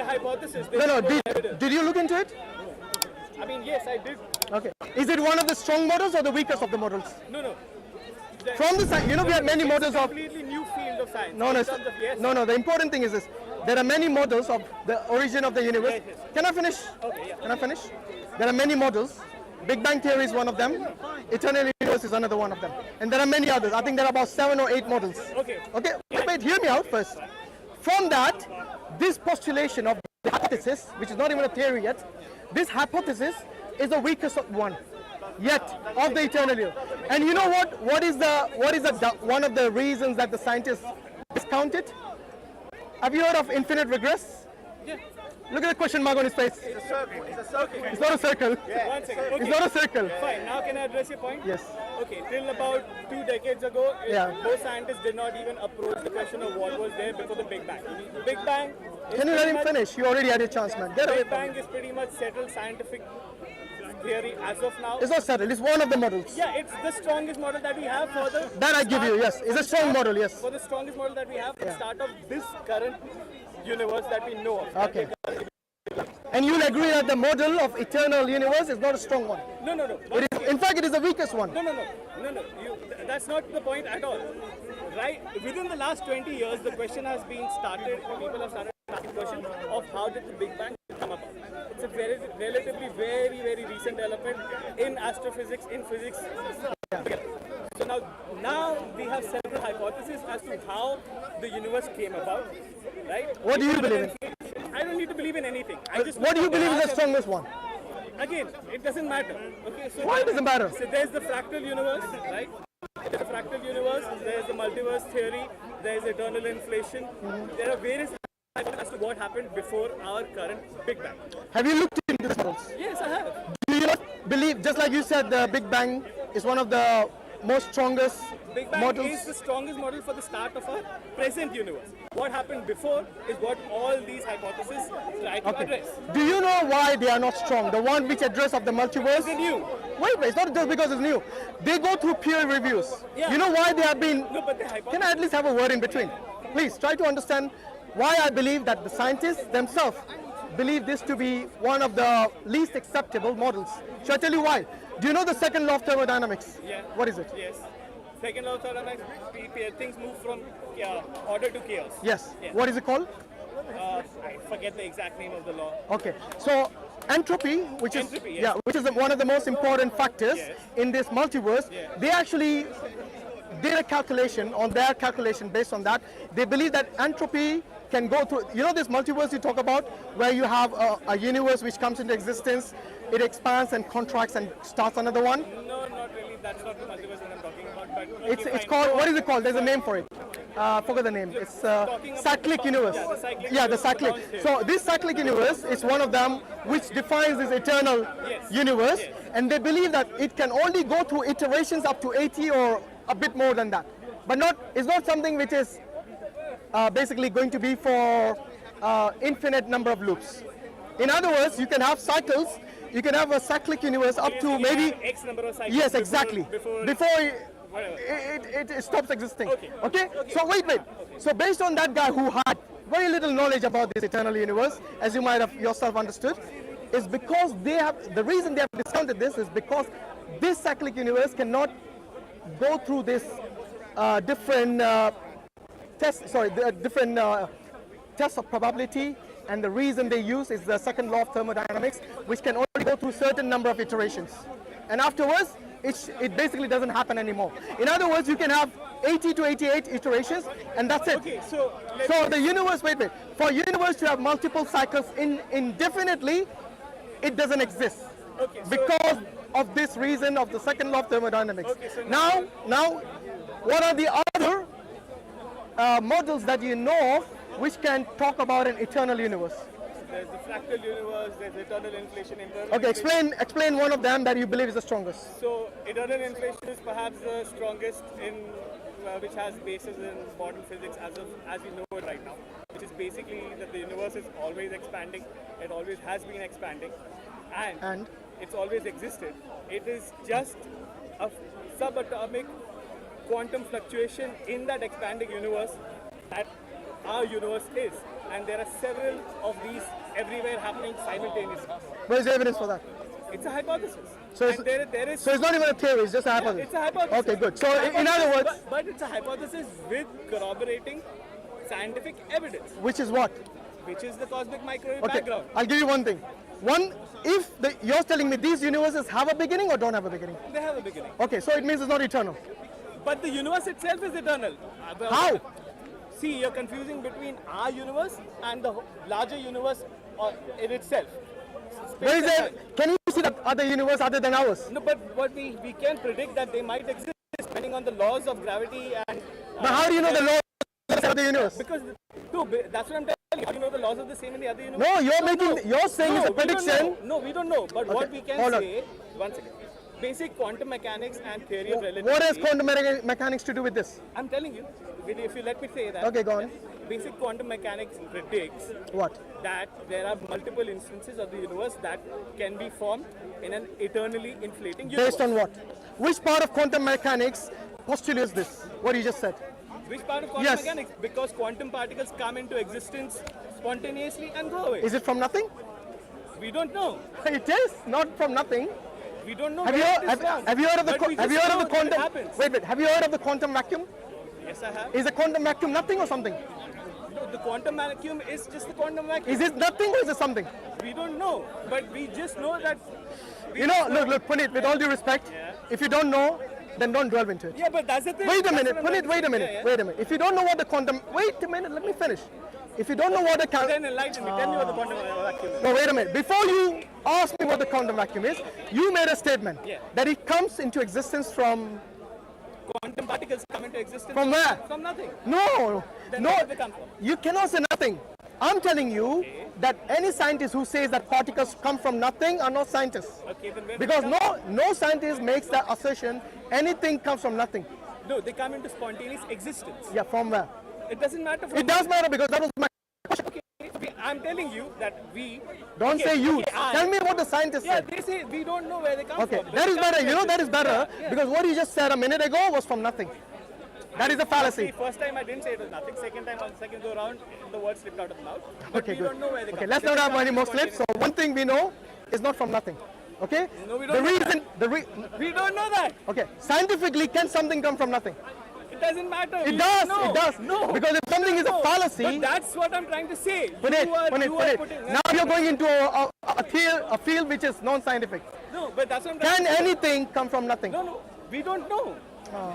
their hypothesis. No. Did you look into it? I mean, yes, I did. Okay. Is it one of the strong models or the weakest of the models? No. From the science, we have many models of. Completely new field of science. No. The important thing is this: there are many models of the origin of the universe. Yes. Can I finish? Okay. Yeah. Can I finish? There are many models. Big Bang Theory is one of them. Eternal universe is another one of them, and there are many others. I think there are about 7 or 8 models. Okay. Wait, hear me out first. From that, this postulation of the hypothesis, which is not even a theory yet, this hypothesis is the weakest one yet of the eternal universe. And you know what? What is one of the reasons that the scientists discount it? Have you heard of infinite regress? Yeah. Look at the question mark on his face. It's a circle. It's a circle. It's not a circle. Yeah. 1 second. Okay. It's not a circle. Fine. Now can I address your point? Yes. Okay. Till about 2 decades ago, most scientists did not even approach the question of what was there before the Big Bang. Big Bang. Can you let him finish? You already had your chance, man. Get away Big from Bang him. is pretty much settled scientific theory as of now. It's not settled. It's one of the models. Yeah, it's the strongest model that we have for the. That I give you. Yes, it's a strong model. Yes. For the strongest model that we have for the start of this current universe that we know of. Okay. And you'll agree that the model of eternal universe is not a strong one. No. In fact, it is the weakest one. No. That's not the point at all. Right? Within the last 20 years, the question has been started. People have started asking the question of how did the Big Bang come about. It's a relatively very recent development in astrophysics, in physics. So now we have several hypotheses as to how the universe came about. Right? What do you believe in? I don't need to believe in anything. What do you believe is the strongest one? Again, it doesn't matter. Okay, so why does it matter? So there's the fractal universe, right? There's the fractal universe, there's the multiverse theory, there's eternal inflation. There are various hypotheses as to what happened before our current Big Bang. Have you looked into these models? Yes, I have. Do you not believe, just like you said, the Big Bang is one of the most strongest Big Bang models? is the strongest model for the start of our present universe. What happened before is what all these hypotheses try to address. Do you know why they are not strong? The one which address of the multiverse? They're new. Wait, it's not just because it's new. They go through peer reviews. Yeah. You know why they have been... No, but the hypothesis... Can I at least have a word in between? Please, try to understand why I believe that the scientists themselves believe this to be one of the least acceptable models. Shall I tell you why? Do you know the second law of thermodynamics? Yeah. What is it? Yes. Second law of thermodynamics, things move from order to chaos. Yes. Yeah. What is it called? I forget the exact name of the law. Okay. So entropy, which is Entropy, yes. which is one of the most important factors in this multiverse, they actually did a calculation on their calculation. Based on that, they believe that entropy can go through, this multiverse you talk about, where you have a universe which comes into existence, it expands and contracts and starts another one. No, not really. That's not the multiverse that I'm talking about. But It's called, what is it called? There's a name for it. Forget the name. It's cyclic universe. Yeah, the cyclic. So this cyclic universe is one of them which defines this eternal universe, and they believe that it can only go through iterations up to 80 or a bit more than that. But it's not something which is basically going to be for infinite number of loops. In other words, you can have cycles. You can have a cyclic universe up to maybe X number of cycles. Yes, exactly. Before it it stops existing. Okay. So wait. So based on that guy who had very little knowledge about this eternal universe, as you might have yourself understood, is because the reason they have discounted this is because this cyclic universe cannot go through this different tests of probability. And the reason they use is the second law of thermodynamics, which can only go through certain number of iterations. And afterwards, it basically doesn't happen anymore. In other words, you can have 80 to 88 iterations, and that's it. Okay, so the universe, wait. For universe to have multiple cycles indefinitely, it doesn't exist. Okay, so because of this reason of the second law of thermodynamics. Okay, so now, what are the other models that you know of which can talk about an eternal universe? There's the fractal universe, there's eternal inflation, Okay, explain one of them that you believe is the strongest. So eternal inflation is perhaps the strongest in which has basis in modern physics as we know it right now, which is basically that the universe is always expanding. It always has been expanding, and it's always existed. It is just a subatomic quantum fluctuation in that expanding universe that our universe is. and there are several of these everywhere happening simultaneously. Where is the evidence for that? It's a hypothesis. So it's, and there is so it's not even a theory, it's just a hypothesis. it's a hypothesis. Okay, good. So in other words, but it's a hypothesis with corroborating scientific evidence, which is what? which is the cosmic microwave Okay, background. I'll give you one thing. One, if you're telling me these universes have a beginning or don't have a beginning? They have a beginning. Okay, so it means it's not eternal. But the universe itself is eternal. How? See, you're confusing between our universe and the larger universe in itself. Where is Space and there, time. can you see that other universe other than ours? No, but what we can predict that they might exist depending on the laws of gravity and. But how do you know the laws of the other universe? Because that's what I'm telling you. How do you know the laws of the same in the other universe? No, you're saying it's a we don't prediction. know. No, we don't know. But what we can hold on. say, one second. Basic quantum mechanics and theory of relativity. What has quantum mechanics to do with this? I'm telling you, if you let me say that. Okay, go on. Basic quantum mechanics predicts What? that there are multiple instances of the universe that can be formed in an eternally inflating universe. Based on what? Which part of quantum mechanics postulates this? What you just said. Which part of quantum Yes. mechanics? Because quantum particles come into existence spontaneously and go away. Is it from nothing? We don't know. It is not from nothing. We don't know Have you where heard, it is from. have you heard of the But we have you just heard of know the that it quantum? happens. Wait. Have you heard of the quantum vacuum? Yes, I have. Is the quantum vacuum nothing or something? No, the quantum vacuum is just the quantum vacuum. Is it nothing or is it something? We don't know, but we just know that. You know, look, Puneet, with all due respect, if you don't know, then don't delve into it. Yeah, but that's the thing. Wait a That's minute, what I'm Puneet, wait a minute, Yeah, yeah. wait a minute. If you don't know what the quantum, wait a minute, let me finish. If you don't know what the Then enlighten me. Tell me what the quantum vacuum is. no, wait a minute. Before you ask me what the quantum vacuum is, you made a statement Yeah. that it comes into existence from Quantum particles come into existence. From where? From nothing. no, Then no. where did they come from? You cannot say nothing. I'm telling you that any scientist who says that particles come from nothing are not scientists. Okay, then where Because did they come no scientist makes that assertion. Anything comes from nothing. from? No, they come into spontaneous existence. Yeah, from where? It doesn't matter. From It does matter because that was my. I'm telling you that we. Don't okay, say you. okay, Tell me what the scientist Yeah, said. they say we don't know where they come Okay, from. that is better. You know that is better Yeah. because what you just said a minute ago was from nothing. That is a See, fallacy. first time I didn't say it was nothing. Second time, on the second go around, the word slipped out of the mouth. But Okay, we good. don't know where they Okay, come let's from. not They have come any from more slips. So spontaneous- one thing we know is not from nothing. Okay? No, we The don't know reason, We don't know that. okay, scientifically, can something come from nothing? It doesn't matter. It We does. don't know. It does. No. Because if something is a No. fallacy, But that's what I'm trying to say. Puneet, you are putting. now you're going into a field which is non-scientific. No, but that's what I'm trying Can to say. anything come from nothing? No, we don't know.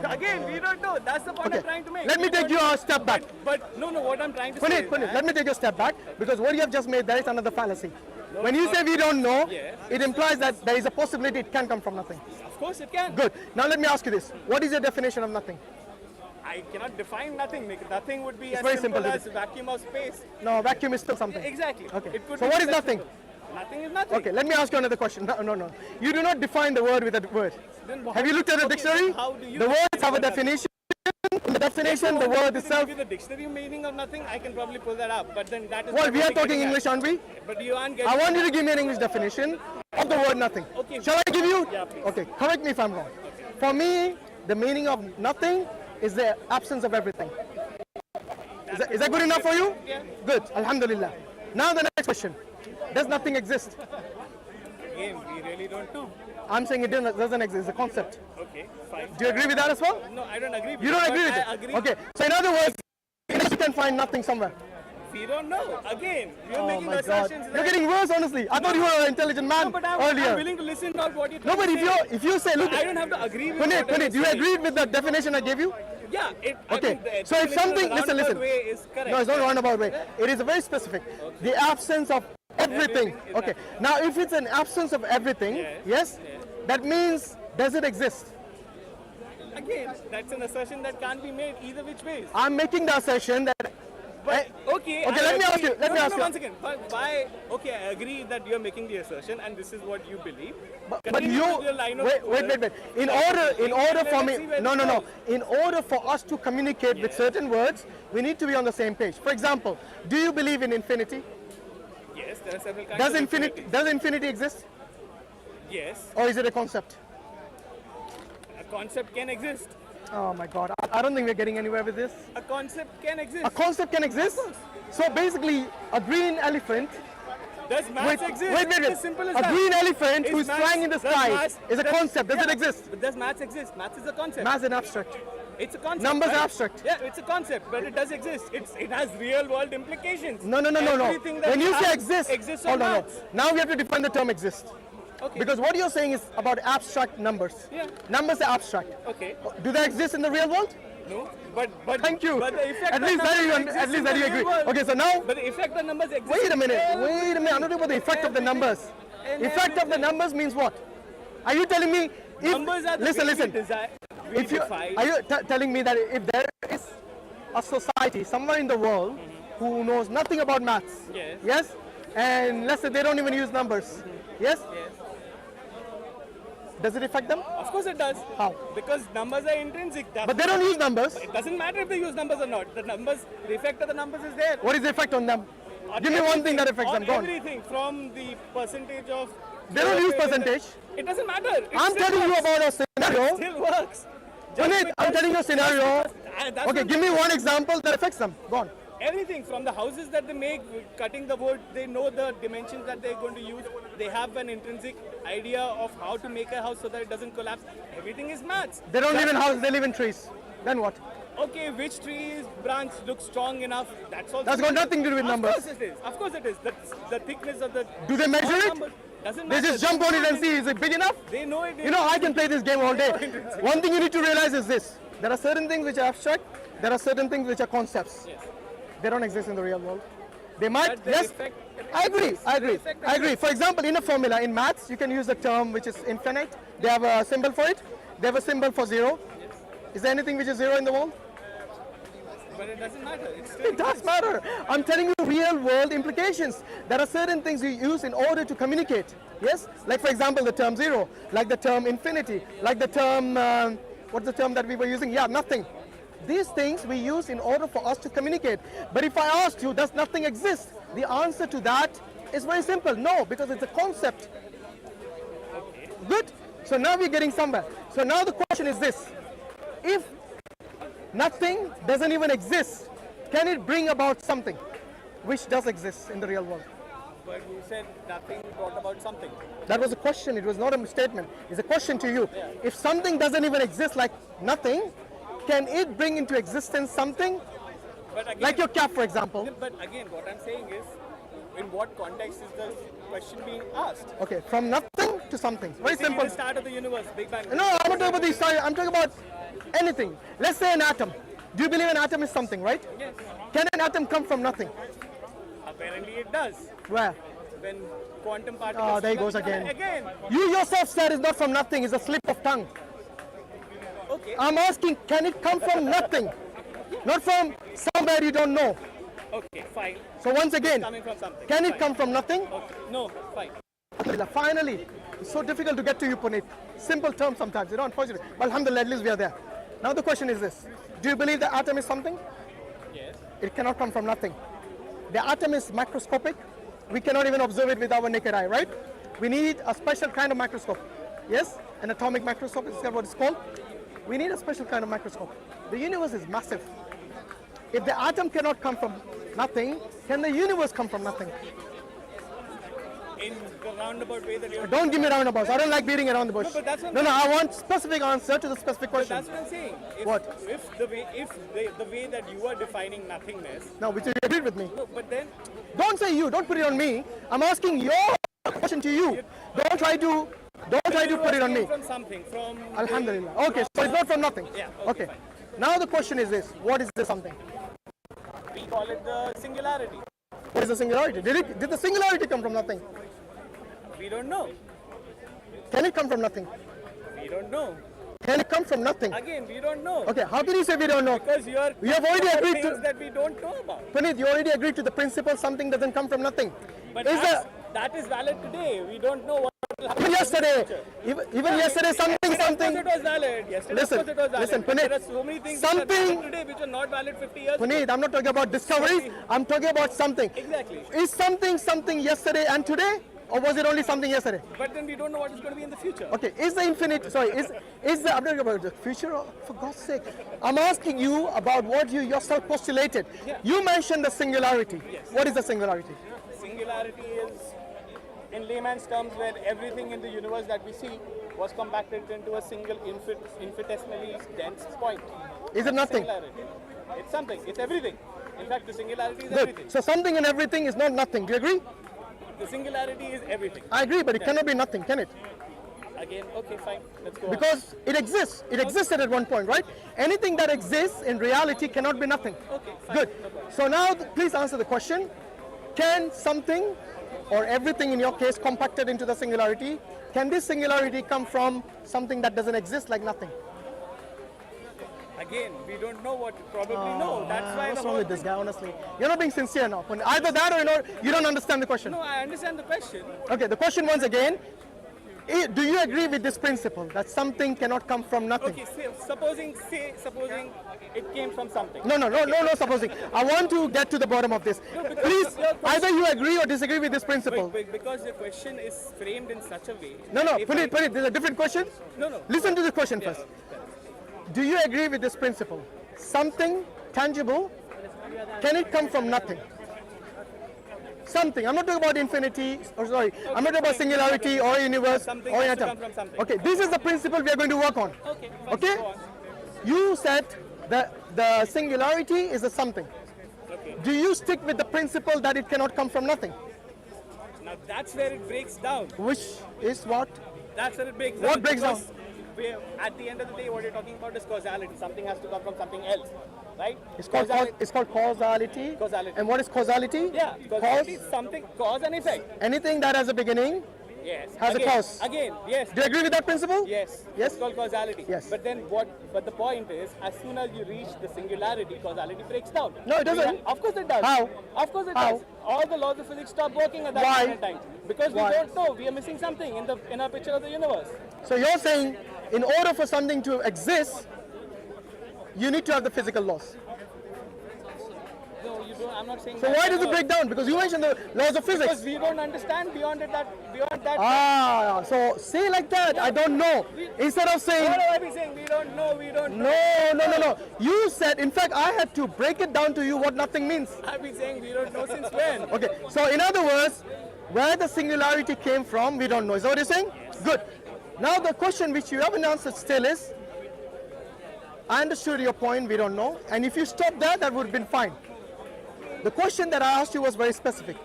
Again, we don't know. That's the point Okay, I'm trying to make. let me We take don't you know. a step back. But no, what I'm trying to say Puneet, is Puneet, that let me take a step back because what you have just made, there is another fallacy. When you say we don't know, Yeah. it implies that there is a possibility it can come from nothing. of course it can. Good. Now let me ask you this. What is your definition of nothing? I cannot define nothing. Nothing would be as very simple simple, as vacuum of space. No, vacuum is still something. Exactly. Okay. It could So be what is that nothing? simple. Nothing is nothing. Okay, let me ask you another question. No. You do not define the word with a word. Then Have you looked at the okay, dictionary? then how do you The words have a define that? definition. In the definition, the word itself. Give the dictionary meaning of nothing. I can probably pull that up. But then that is. Well, not we what are we're talking getting at. English, aren't we? But you aren't getting. I want you to give me an English definition of the word nothing. Okay. Shall I give you? Yeah, please. Okay, correct me if I'm wrong. For me, the meaning of nothing is the absence of everything. Is that good enough for you? Yeah. Good, Alhamdulillah. Now the next question. Does nothing exist? Again, we really don't know. I'm saying it doesn't exist, it's a concept. Okay, fine. Do you agree with that as well? No, I don't agree with You don't but agree with I it? agree. Okay, so in other words, you can find nothing somewhere. We don't know. Again, you're Oh making my God. assertions. You're getting worse, honestly. I thought you were an intelligent man No, but I'm earlier. willing to listen to what you No, but if you say, look, I don't have to agree with Puneet, what you agreed with the definition I gave you? Yeah. Okay, the so if definition something, of the listen. roundabout way is correct. No, it's not a roundabout way. It is a very specific. The absence of everything. Everything is Okay, now if it's an absence of everything, yes, that means, does it exist? Again, that's an assertion that can't be made either which ways. I'm making the assertion that, But okay. Okay, I let me ask agree. you, let me ask you. One second. But why? Okay, I agree that you're making the assertion and this is what you believe. but Continue you, with your line of wait. In order for me, Let's see where no. this goes. In order for us to communicate with certain words, we need to be on the same page. For example, do you believe in infinity? Yes, there are several kinds Does of infinity exist? Yes. Or is it a concept? concept can exist. Oh my God, I don't think we're getting anywhere with this. A concept can exist. A concept can exist? So basically, a green elephant. Does maths exist? Wait. It's as simple as A that. green elephant Is who's maths- flying in the does sky maths- is a does- concept. Does it yeah, exist? But does maths exist? Maths is a concept. Math is abstract. It's a concept. Numbers right? are abstract. Yeah, it's a concept, but it does exist. It has real world implications. No. Everything that When you we say have exist, exists hold on on, no. maths. Now we have to define the term exist. Okay. Because what you're saying is about abstract numbers. Yeah. Numbers are abstract. Okay. Do they exist in the real world? No. But Thank you. But the effect At of least that numbers you exists at least in that the you real agree. world. Okay, so now But the effect of numbers exists. wait a minute. in I'm not talking about the effect of the numbers. in Effect of the everything. numbers means what? Are you telling me if Numbers are the listen, way listen. we desire. We If you define. are you telling me that if there is a society somewhere in the world who knows nothing about maths, Yes. and let's say they don't even use numbers, yes, Yes. does it affect them? Of course it does. How? Because numbers are intrinsic. But they don't use numbers. It doesn't matter if they use numbers or not. The effect of the numbers is there. What is the effect on them? On Give me one thing everything, that affects on them. Go on. everything from the percentage of. They don't use percentage. It doesn't matter. It I'm still telling you works. about a It scenario. still works. Puneet, I'm telling you a scenario. That's Okay, what- give me one example that affects them. Go on. Everything from the houses that they make, cutting the wood, they know the dimensions that they're going to use. They have an intrinsic idea of how to make a house so that it doesn't collapse. Everything is maths. They don't live in houses, they live in trees. Then what? Okay, which tree's branch looks strong enough? That's also. That's got nothing to do with numbers. Of course it is. Of course it is. The thickness of the. Do they measure all it? numbers doesn't They matter. just jump on it and see, is it big enough? They know it. You know, I can play this game all day. One thing you need to realize is this. There are certain things which are abstract. There are certain things which are concepts. Yes. They don't exist in the real world. They might, But the yes. effect- I agree. effect I agree. For example, in a formula, in maths, you can use the term which is infinite. They have a symbol for it. They have a symbol for zero. Is there anything which is zero in the world? But it doesn't matter. It's still It does matter. I'm telling you real world implications. There are certain things you use in order to communicate. Yes? Like for example, the term zero, like the term infinity, like the term, what's the term that we were using? Yeah, nothing. These things we use in order for us to communicate. But if I asked you, does nothing exist? The answer to that is very simple. No, because it's a concept. Good? So now we're getting somewhere. So now the question is this. If nothing doesn't even exist, can it bring about something which does exist in the real world? But you said nothing brought about something. That was a question. It was not a statement. It's a question to you. If something doesn't even exist like nothing, can it bring into existence something? But again, Like your cap, for example. But again, what I'm saying is, in what context is the question being asked? Okay, from nothing to something. Very Say simple. The start of the universe, Big Bang. No, I'm not talking about the story. I'm talking about anything. Let's say an atom. Do you believe an atom is something, right? Yes. Can an atom come from nothing? Apparently it does. Where? When quantum particles. Oh, there he goes again. Again. You yourself said it's not from nothing. It's a slip of tongue. Okay. I'm asking, can it come from nothing? Not from somewhere you don't know. Okay. Fine. So once again, Coming from something. can it Fine. come from nothing? Okay. No. Fine. Finally, it's so difficult to get to you, Puneet. Simple terms sometimes, unfortunately. But alhamdulillah, at least we are there. Now the question is this. Do you believe the atom is something? Yes. It cannot come from nothing. The atom is macroscopic. We cannot even observe it with our naked eye, right? We need a special kind of microscope. Yes? An atomic microscope, is that what it's called? We need a special kind of microscope. The universe is massive. If the atom cannot come from nothing, can the universe come from nothing? In the roundabout way that you're. Don't give me roundabouts. I don't like beating around the bush. No, but that's what No, I want specific answer to the specific But question. that's what I'm saying. If, What? If the way that you are defining nothingness. No, which you agreed with me. No, but then. Don't say you. Don't put it on me. I'm asking your question to you. Don't try to put it on me. From something. From. Alhamdulillah. Okay, so it's not from nothing. Yeah, Okay. fine. Now the question is this. What is the something? We call it the singularity. What is the singularity? Did the singularity come from nothing? We don't know. Can it come from nothing? We don't know. Can it come from nothing? Again, we don't know. Okay, how can you say we don't know? Because you are. We have already talking agreed to- things that we don't know about. Puneet, you already agreed to the principle something doesn't come from nothing. But Is that is valid today. We don't know what will happen. even yesterday, even yesterday something. Of course it was valid. Yesterday, Listen, of course it was valid. listen, But Puneet, there are so many things that are something- valid today which are not valid 50 years ago. Puneet, I'm not talking about discoveries. I'm talking about something. Exactly. Is something yesterday and today? Or was it only something yesterday? But then we don't know what it's going to be in the future. Okay, is the infinite, sorry, is the, I'm not about the future, for God's sake. I'm asking you about what you yourself postulated. Yeah. You mentioned the singularity. Yes. What is the singularity? Singularity is, in layman's terms, where everything in the universe that we see was compacted into a single infinitesimally dense point. Is it nothing? Singularity. It's something. It's everything. In fact, the singularity is Good. everything. So something and everything is not nothing. Do you agree? The singularity is everything. I agree, but it cannot be nothing, can it? Again, okay, fine. Let's go on. Because it exists. It existed at one point, right? Anything that exists in reality cannot be nothing. Okay, fine. Good. No problem. So now, please answer the question. Can something, or everything in your case, compacted into the singularity, can this singularity come from something that doesn't exist, like nothing? Again, we don't know what. Probably no. That's why What's the wrong whole with this thing- guy, honestly? You're not being sincere now. Either that or you don't understand the question. No, I understand the question. Okay, the question once again, do you agree with this principle that something cannot come from nothing? Okay, supposing it came from something. No, supposing. I want to get to the bottom of this. No, because Please, your question- either you agree or disagree with this principle. Because the question is framed in such a way. No, if put I- it. There's a different question. No. Listen to the question first. Do you agree with this principle? Something tangible, can it come from nothing? Something. I'm not talking about infinity, or sorry, I'm not talking about singularity or universe Something or has to atom. come from something. Okay, this is the principle we are going to work on. Okay. fine, Okay? go on. You said that the singularity is a something. Okay. Do you stick with the principle that it cannot come from nothing? Now that's where it breaks down. Which is what? That's where it breaks down. What breaks down? because at the end of the day, what you're talking about is causality. Something has to come from something else, right? It's called causality. Causality. And what is causality? Yeah, causality is something, cause and effect. Anything that has a beginning. Yes. Has a again, cause. Again, yes. Do you agree with that principle? Yes. Yes? It's called causality. Yes. But then but the point is, as soon as you reach the singularity, causality breaks down. No, it doesn't. Of course it does. How? Of course it How? does. All the laws of physics stop working at that Why? point in time. Because we Why? don't know. We are missing something in our picture of the universe. So you're saying in order for something to exist, you need to have the physical laws. No, you don't. I'm not saying So that why at does it all. break down? Because you mentioned the laws of Because physics. we don't understand beyond that. Ah, so say like that, I don't know. Instead of saying, What have I been saying? We don't know. no. You said, in fact, I had to break it down to you what nothing means. I've been saying we don't know since when? Okay, so in other words, where the singularity came from, we don't know. Is that what you're saying? Good. Now the question which you haven't answered still is, I understood your point, we don't know. And if you stop there, that would have been fine. The question that I asked you was very specific.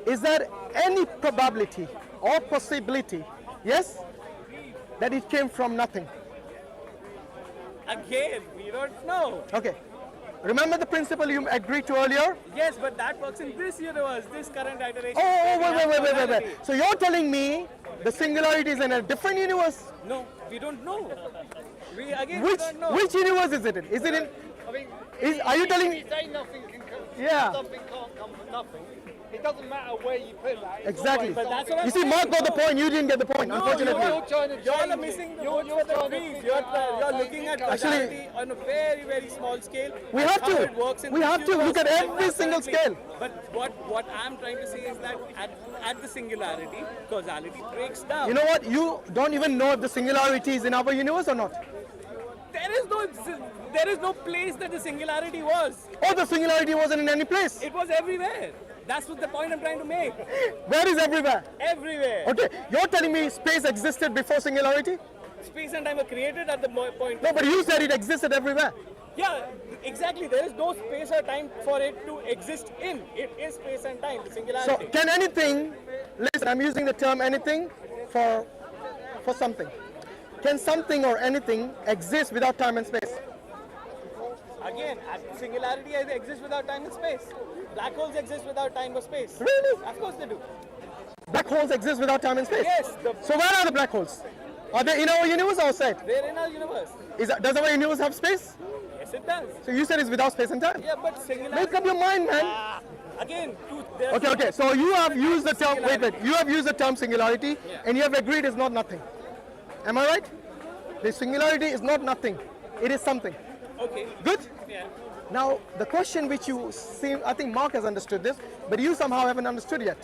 Is there any probability or possibility, yes, that it came from nothing? Again, we don't know. Okay. Remember the principle you agreed to earlier? Yes, but that works in this universe, this current iteration. Oh, wait. So you're telling me the singularity is in a different universe? No, we don't know. We don't know. Which universe is it in? Is it in? I mean, Are you telling me? you say nothing can come, Yeah. something can't come from nothing. It doesn't matter where you put that. It's Exactly. always But that's something. what I'm You see, Mark got the point. You didn't get the point, unfortunately. You're trying to Y'all are change missing it. the You're wood for the trying to trees. figure it out. You're Like, looking at it can't- causality on a very, very small scale. We and have how to. it works in We this have to look at universe. every That's single what I mean. scale. But what I'm trying to say is that at the singularity, causality breaks down. You know what? You don't even know if the singularity is in our universe or not. There is no place that the singularity was. Or the singularity wasn't in any place. It was everywhere. That's what the point I'm trying to make. Where is everywhere? Everywhere. Okay, you're telling me space existed before singularity? Space and time were created at the point. No, but you said it existed everywhere. Yeah, exactly. There is no space or time for it to exist in. It is space and time, the So singularity. can anything, listen, I'm using the term anything for something. Can something or anything exist without time and space? Again, singularity exists without time and space. Black holes exist without time or space. Really? Of course they do. Black holes exist without time and space? Yes, So where are the black holes? Are they in our universe or outside? they're in our universe. Does our universe have space? Yes, it does. So you said it's without space and time. Yeah, but singularity. Make up your mind, man. Again, Okay. So you have used the term. Wait. You have used the term singularity, and you have agreed it's not nothing. Am I right? The singularity is not nothing. It is something. Okay. Good. Yeah. Now the question which you seem, I think Mark has understood this, but you somehow haven't understood yet.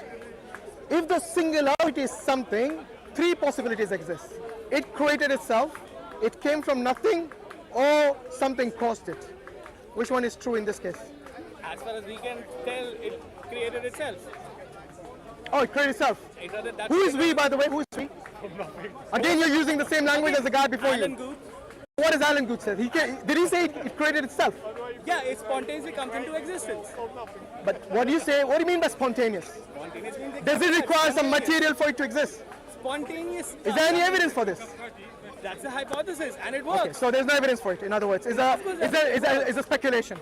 if the singularity is something, three possibilities exist. It created itself, it came from nothing, or something caused it. Which one is true in this case? As far as we can tell, it created itself. Oh, it created itself. That's Who is we, by the way? Who is we? Again, you're using the same language as the guy before Alan you. Guth. What does Alan Guth say? Did he say it created itself? Yeah, it spontaneously comes into existence. But what do you say? What do you mean by spontaneous? Spontaneous means Does it require some spontaneous. material for it to exist? Spontaneous. Is there any evidence for this? That's a hypothesis, and it works. Okay, so there's no evidence for it. In other words, it's a speculation.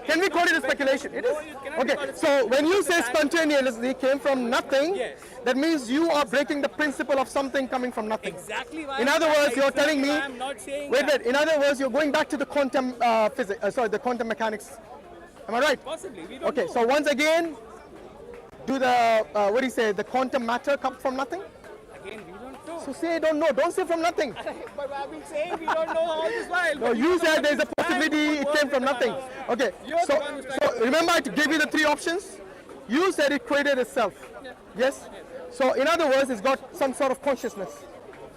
Can we call it a speculation? It is. Okay, so when you say spontaneously came from nothing, Yes. that means you are breaking the principle of something coming from nothing. Exactly why. In other words, you're telling me. I'm not saying Wait. that. In other words, you're going back to the quantum physics. The quantum mechanics. Am I right? Possibly. We don't Okay, know. so once again, do the what do you say? The quantum matter come from nothing? Again, we don't know. So say I don't know. Don't say from nothing. But I've been saying we don't know all this while. No, you said there's a possibility it came from nothing. Okay, so remember I gave you the three options? You said it created itself. Yes? So in other words, it's got some sort of consciousness.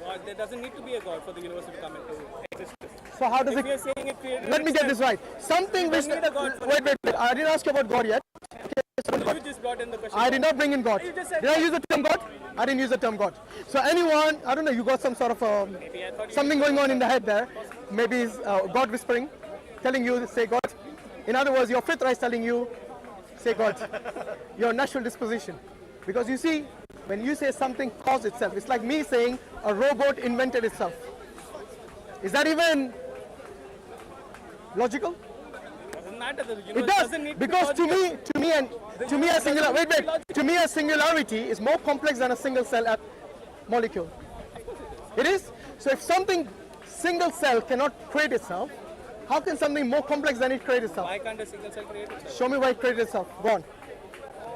God, there doesn't need to be a God for the universe to come into existence. So how does If you're it... saying it created Let me get this right. Something which... need a God for Wait. I didn't ask you about God yet. You just brought in the question. I did not bring in God. You just said Did I use the term God? I didn't use the term God. So anyone, I don't know, you got some sort of Maybe I thought you something going on in the head there. Maybe it's God whispering, telling you to say God. In other words, your fifth eye is telling you, say God. Your natural disposition. Because you see, when you say something caused itself, it's like me saying a robot invented itself. Is that even logical? doesn't matter. The It universe does, doesn't need because to me a singularity is more complex than a single cell molecule. It is. So if something single cell cannot create itself, how can something more complex than it create itself? Why can't a single cell create itself? Show me why it created itself. Go on.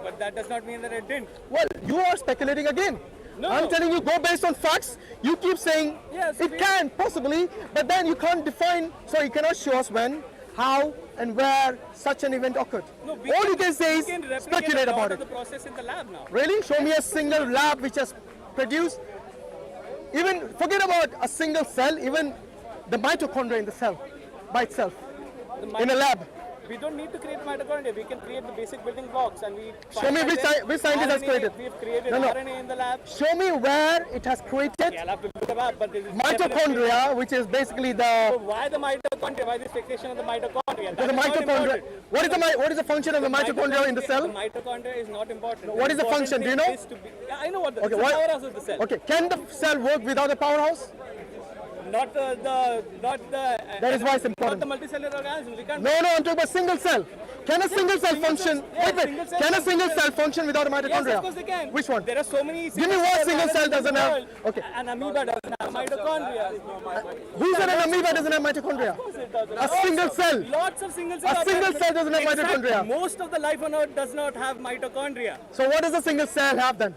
But that does not mean that it didn't. Well, you are speculating again. No. I'm telling you, go based on facts. You keep saying Yes, it can possibly, but then you can't define, so you cannot show us when, how, and where such an event occurred. No, All you can say is we can replicate speculate a lot about of it. the process in the lab now. Really? Show me a single lab which has produced, even forget about a single cell, even the mitochondria in the cell by itself in a lab. We don't need to create mitochondria. We can create the basic building blocks, and we. Show me which scientist has created. We've created No. RNA in the lab. Show me where it has created Yeah, I'll have to look it up, but this is mitochondria, which is basically So the why the mitochondria? Why this fixation of the mitochondria? That is not mitochondria. important. What is the function of the mitochondria in the The cell? mitochondria is not important. What is the important function? Do you thing know? is to be- Yeah, I know what the, Okay, it's the what- powerhouse of the cell. Okay, can the cell work without a powerhouse? Not the. That is why it's important. Not the multicellular organisms. We can't. No, I'm talking about single cell. Can a single cell single function? cells- yeah, Wait. single cells Can a can single function. cell function without a Yes, mitochondria? of course they can. Which one? There are so many. Give me what single cell organisms doesn't in the have? world. Okay. An amoeba doesn't have mitochondria. Who said an amoeba doesn't have mitochondria? A single cell. Lots of single cells. A single cell doesn't have In fact, mitochondria. most of the life on Earth does not have mitochondria. So what does a single cell have then?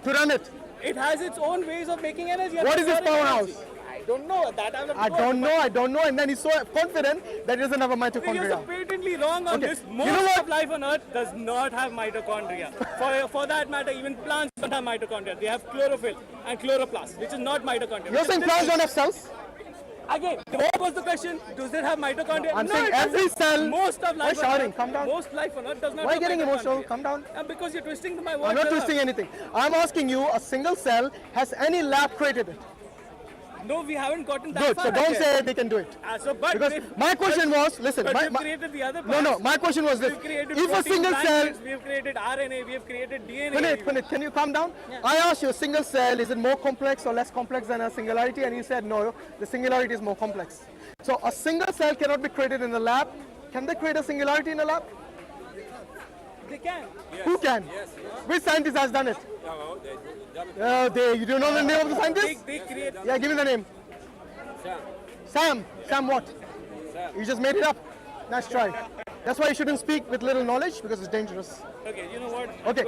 To run it? It has its own ways of making energy. What is its storing powerhouse? energy. I don't know. That I don't know. And then he's so confident that he doesn't have a You're mitochondria. patently wrong on Okay, this. you Most know what? of life on Earth does not have mitochondria. For that matter, even plants don't have mitochondria. They have chlorophyll and chloroplast, which is not mitochondria. You're saying plants don't have cells? Again, what was the question? Does it have mitochondria? I'm no, saying it every doesn't. cell. Most of life Why on shouting? Earth, Calm down. most life on Earth does not Why are have you getting emotional? mitochondria. Calm down. Because you're twisting my words. I'm not around. twisting anything. I'm asking you, a single cell, has any lab created it? No, we haven't gotten that Good, far. so don't yet. say they can do it. But Because my question was, listen, But my, we've created the other no, parts. my question was this. We've created If a protein single cell, fragments, we've created RNA, we've created DNA. Punit, can you calm down? I asked you, a single cell, is it more complex or less complex than a singularity? And you said no, the singularity is more complex. So a single cell cannot be created in the lab. Can they create a singularity in a lab? They can. Who can? Which scientist has done it? You don't know the name of the scientist? They create. Yeah, give me the name. Sam what? You just made it up. Nice try. That's why you shouldn't speak with little knowledge, because it's dangerous. Okay, you know what? Okay,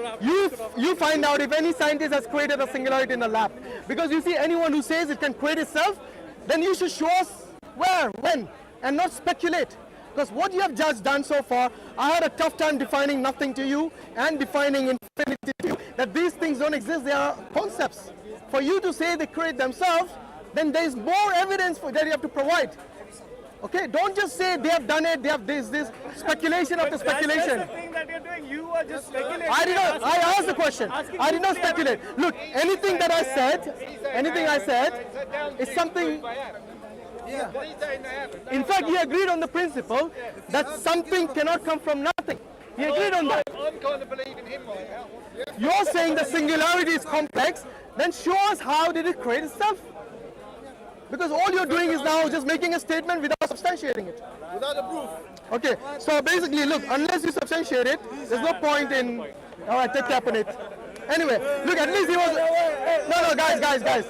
you find out if any scientist has created a singularity in a lab. Because you see, anyone who says it can create itself, then you should show us where, when, and not speculate. Because what you have just done so far, I had a tough time defining nothing to you and defining infinity to you. that these things don't exist, they are concepts. For you to say they create themselves, then there is more evidence that you have to provide. Okay, don't just say they have done it, they have this speculation after speculation. That's the thing that you're doing. You are just speculating. I asked the question. I did not speculate. Look, anything I said is something. Yeah. In fact, he agreed on the principle that something cannot come from nothing. He agreed on that. I'm kind of believing him right now. You're saying the singularity is complex, then show us how did it create itself? Because all you're doing is now just making a statement without substantiating it. Without a proof. Okay, so basically, look, unless you substantiate it, there's no point in. All right, take cap on it. Anyway, look, at least he was. No, guys.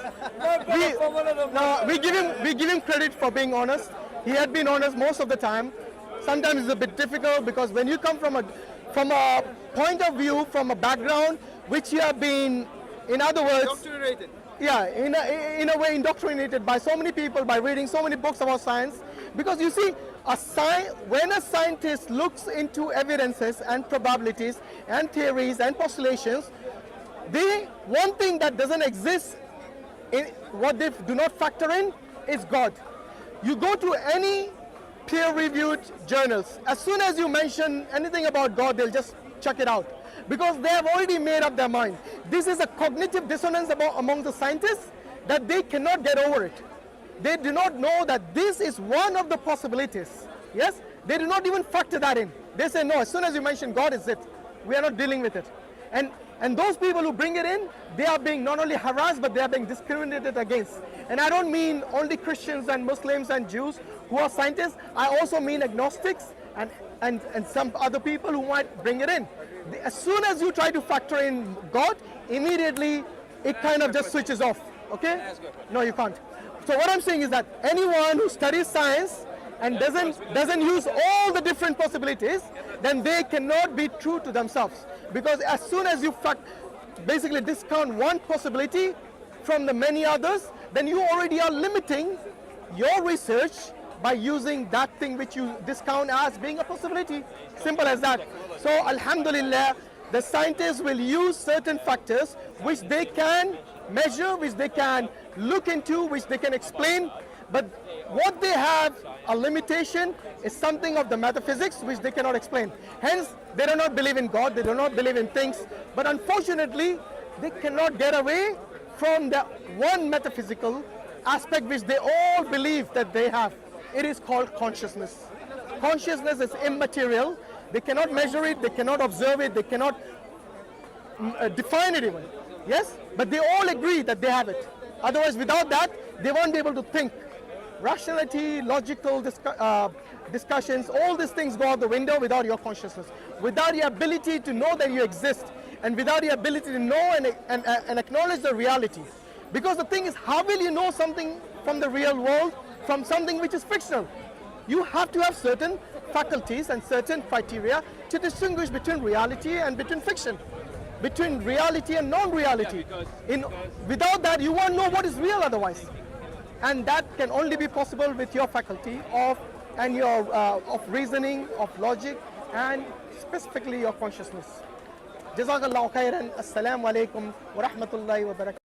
We give him credit for being honest. He had been honest most of the time. Sometimes it's a bit difficult because when you come from a point of view, from a background which you have been, in other words, Indoctrinated. yeah, in a way indoctrinated by so many people, by reading so many books about science. Because you see, when a scientist looks into evidences and probabilities and theories and postulations, one thing that doesn't exist, in what they do not factor in, is God. You go to any peer-reviewed journals, as soon as you mention anything about God, they'll just chuck it out. Because they have already made up their mind. This is a cognitive dissonance among the scientists that they cannot get over it. They do not know that this is one of the possibilities. Yes? They do not even factor that in. They say, no, as soon as you mention God, is it. We are not dealing with it. And those people who bring it in, they are being not only harassed, but they are being discriminated against. And I don't mean only Christians and Muslims and Jews who are scientists. I also mean agnostics and some other people who might bring it in. As soon as you try to factor in God, immediately it kind of just switches off. Okay? No, you can't. So what I'm saying is that anyone who studies science and doesn't use all the different possibilities, then they cannot be true to themselves. Because as soon as you basically discount one possibility from the many others, then you already are limiting your research by using that thing which you discount as being a possibility. Simple as that. So alhamdulillah, the scientists will use certain factors which they can measure, which they can look into, which they can explain, but what they have a limitation is something of the metaphysics which they cannot explain. Hence, they do not believe in God, they do not believe in things, but unfortunately, they cannot get away from the one metaphysical aspect which they all believe that they have. It is called consciousness. Consciousness is immaterial. They cannot measure it, they cannot observe it, they cannot define it even. Yes? But they all agree that they have it. Otherwise, without that, they won't be able to think. Rationality, logical discussions, all these things go out the window without your consciousness. Without your ability to know that you exist, and without your ability to know and acknowledge the reality. Because the thing is, how will you know something from the real world from something which is fictional? You have to have certain faculties and certain criteria to distinguish between reality and between fiction, between reality and non-reality. Without that, you won't know what is real otherwise. And that can only be possible with your faculty of reasoning, of logic, and specifically your consciousness. Jazakallahu khairan. Assalamu alaikum wa rahmatullahi wa barakatuh.